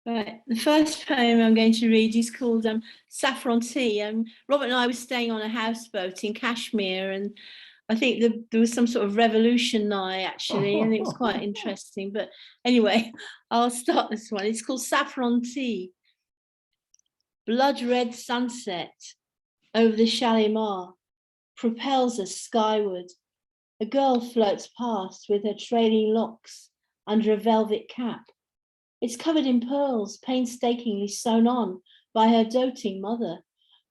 Right, the first poem I'm going to read is called Saffron Tea. Robert and I were staying on a houseboat in Kashmir, and I think there was some sort of revolution nigh actually, and it was quite interesting. But anyway, I'll start this one. It's called Saffron Tea. Blood red sunset over the Shalimar propels us skyward. A girl floats past with her trailing locks under a velvet cap. It's covered in pearls, painstakingly sewn on by her doting mother,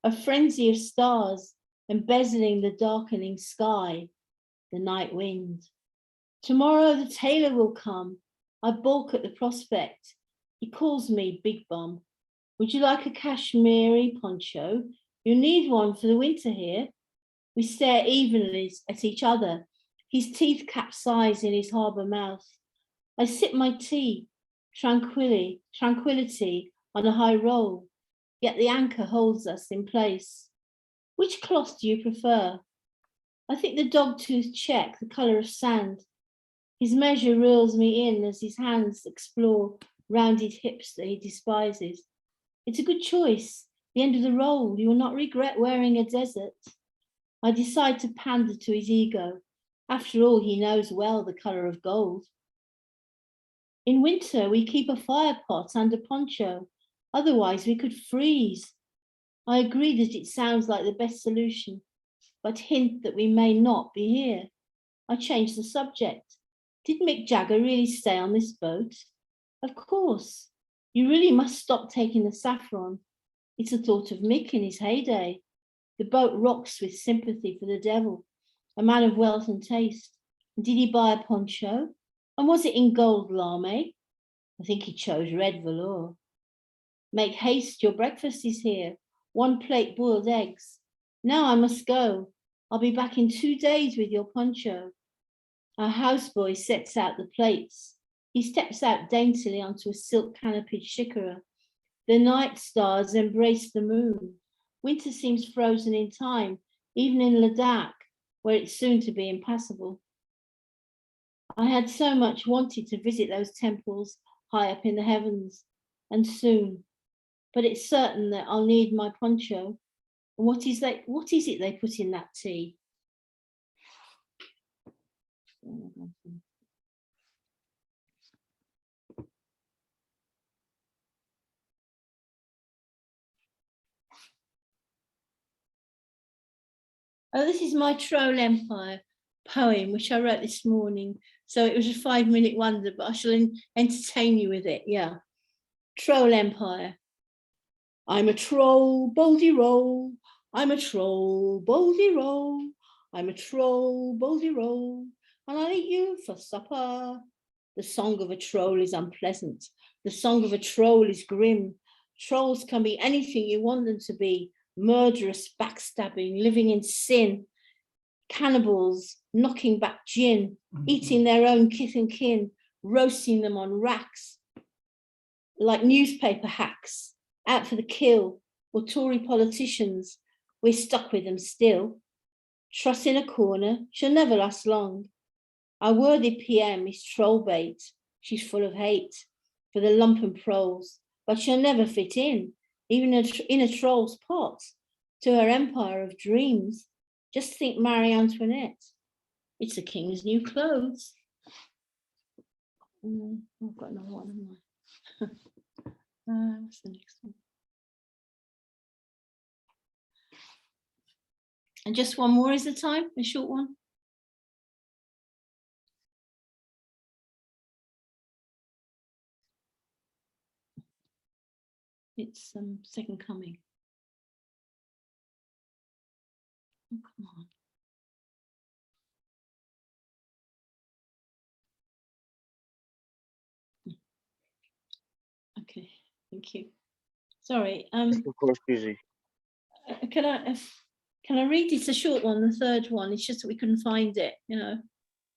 a frenzy of stars embezzling the darkening sky, the night wind. Tomorrow the tailor will come. I balk at the prospect. He calls me Big Bum. Would you like a Kashmiri poncho? You need one for the winter here. We stare evenly at each other. His teeth capsize in his harbour mouth. I sip my tea, tranquility on a high roll, yet the anchor holds us in place. Which cloth do you prefer? I think the dog-tooth check, the colour of sand. His measure reels me in as his hands explore rounded hips that he despises. It's a good choice, the end of the roll. You will not regret wearing a desert. I decide to pander to his ego. After all, he knows well the colour of gold. In winter, we keep a fire pot under poncho. Otherwise, we could freeze. I agree that it sounds like the best solution, but hint that we may not be here. I change the subject. Did Mick Jagger really stay on this boat? Of course. You really must stop taking the saffron. It's the thought of Mick in his heyday. The boat rocks with sympathy for the devil, a man of wealth and taste. And did he buy a poncho? And was it in gold lame? I think he chose red velour. Make haste, your breakfast is here. 1 plate boiled eggs. Now I must go. I'll be back in 2 days with your poncho. Our houseboy sets out the plates. He steps out daintily onto a silk canopied shikara. The night stars embrace the moon. Winter seems frozen in time, even in Ladakh, where it's soon to be impassable. I had so much wanted to visit those temples high up in the heavens, and soon. But it's certain that I'll need my poncho. And what is it they put in that tea? Oh, this is my Troll Empire poem, which I wrote this morning. So it was a 5-minute wonder, but I shall entertain you with it. Yeah. Troll Empire. I'm a troll, boldy roll. I'm a troll, boldy roll. I'm a troll, boldy roll. And I'll eat you for supper. The song of a troll is unpleasant. The song of a troll is grim. Trolls can be anything you want them to be. Murderous, backstabbing, living in sin, cannibals, knocking back gin, eating their own kith and kin, roasting them on racks, like newspaper hacks, out for the kill, or Tory politicians, we're stuck with them still. Truss in a corner, she'll never last long. Our worthy PM is troll bait, she's full of hate for the lumpen proles, but she'll never fit in, even in a troll's pot, to her empire of dreams. Just think Marie Antoinette. It's the king's new clothes. I've got another one, haven't I? What's the next one? And just one more is the time, a short one. It's Second Coming. Oh, come on. Okay, thank you. Sorry. Of course, Susie. Can I read? It's a short one, the third one. It's just that we couldn't find it, you know.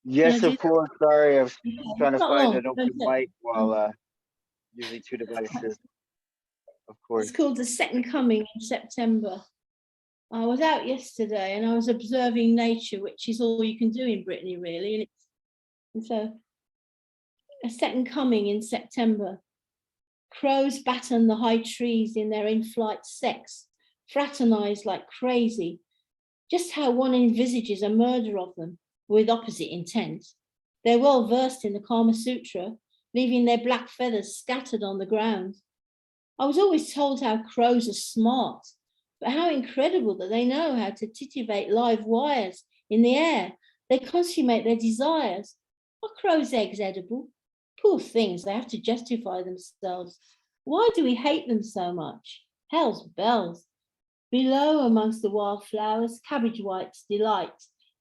Yes, of course. Sorry, I was trying to find an open Okay. mic while using 2 devices. Of course. It's called The Second Coming in September. I was out yesterday and I was observing nature, which is all you can do in Brittany, really. And so a second coming in September. Crows batten the high trees in their in-flight sex, fraternize like crazy. Just how one envisages a murder of them with opposite intent. They're well versed in the Kama Sutra, leaving their black feathers scattered on the ground. I was always told how crows are smart, but how incredible that they know how to titivate live wires in the air. They consummate their desires. Are crows' eggs edible? Poor things, they have to justify themselves. Why do we hate them so much? Hell's bells. Below, amongst the wildflowers, cabbage whites delight,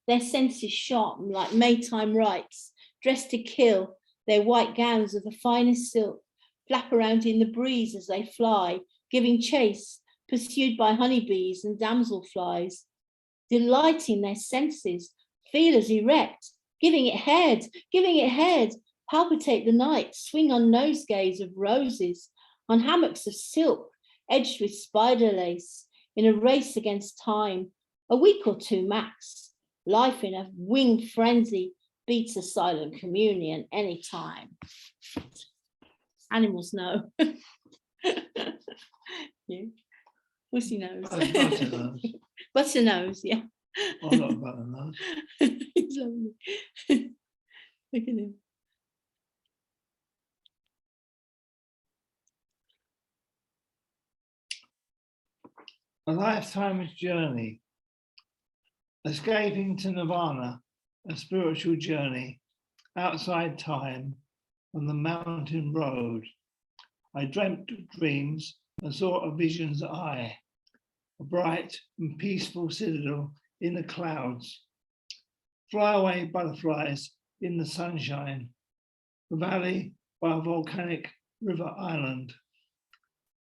their senses sharp like Maytime rites, dressed to kill, their white gowns of the finest silk, flap around in the breeze as they fly, giving chase, pursued by honeybees and damselflies. Delighting their senses, feelers erect, giving it head, palpitate the night, swing on nosegays of roses, on hammocks of silk, edged with spider lace, in a race against time, a week or two max. Life in a winged frenzy beats a silent communion anytime. Animals know. Yeah. Pussy knows. Butter nose. Butter nose, yeah. I'm not a butter nose. He's lovely. Look at him. A lifetime's journey. Escaping to nirvana, a spiritual journey, outside time, on the mountain road. I dreamt of dreams and saw a vision's eye, a bright and peaceful citadel in the clouds. Flyaway butterflies in the sunshine, the valley by a volcanic river island.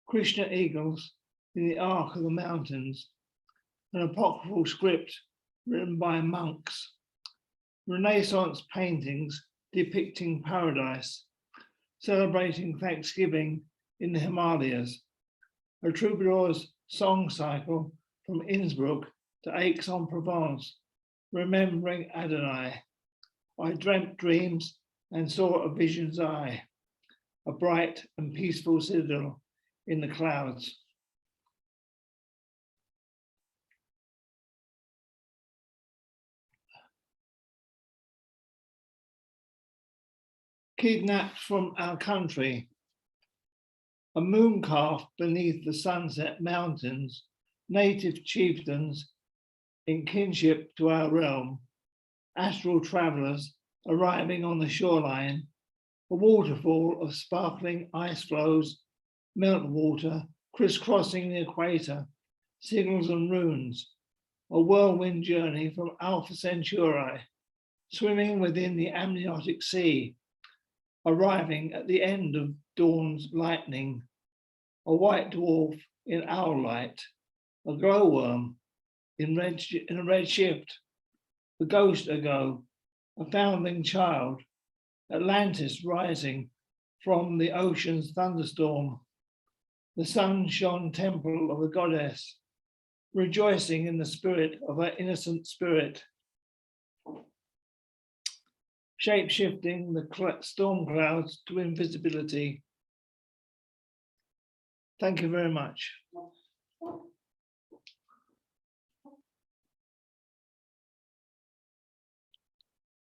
Krishna eagles in the arc of the mountains, an apocryphal script written by monks, Renaissance paintings depicting paradise, celebrating Thanksgiving in the Himalayas, a troubadour's song cycle from Innsbruck to Aix-en-Provence, remembering Adonai. I dreamt dreams and saw a vision's eye, a bright and peaceful citadel in the clouds. Kidnapped from our country, a moon calf beneath the sunset mountains, native chieftains in kinship to our realm, astral travelers arriving on the shoreline, a waterfall of sparkling ice flows, meltwater crisscrossing the equator, signals and runes, a whirlwind journey from Alpha Centauri, swimming within the amniotic sea, arriving at the end of dawn's lightning, a white dwarf in owl light, a glowworm in a red shift, the ghost ago, a foundling child, Atlantis rising from the ocean's thunderstorm, the sun-shone temple of the goddess, rejoicing in the spirit of her innocent spirit, shape-shifting the storm clouds to invisibility. Thank you very much.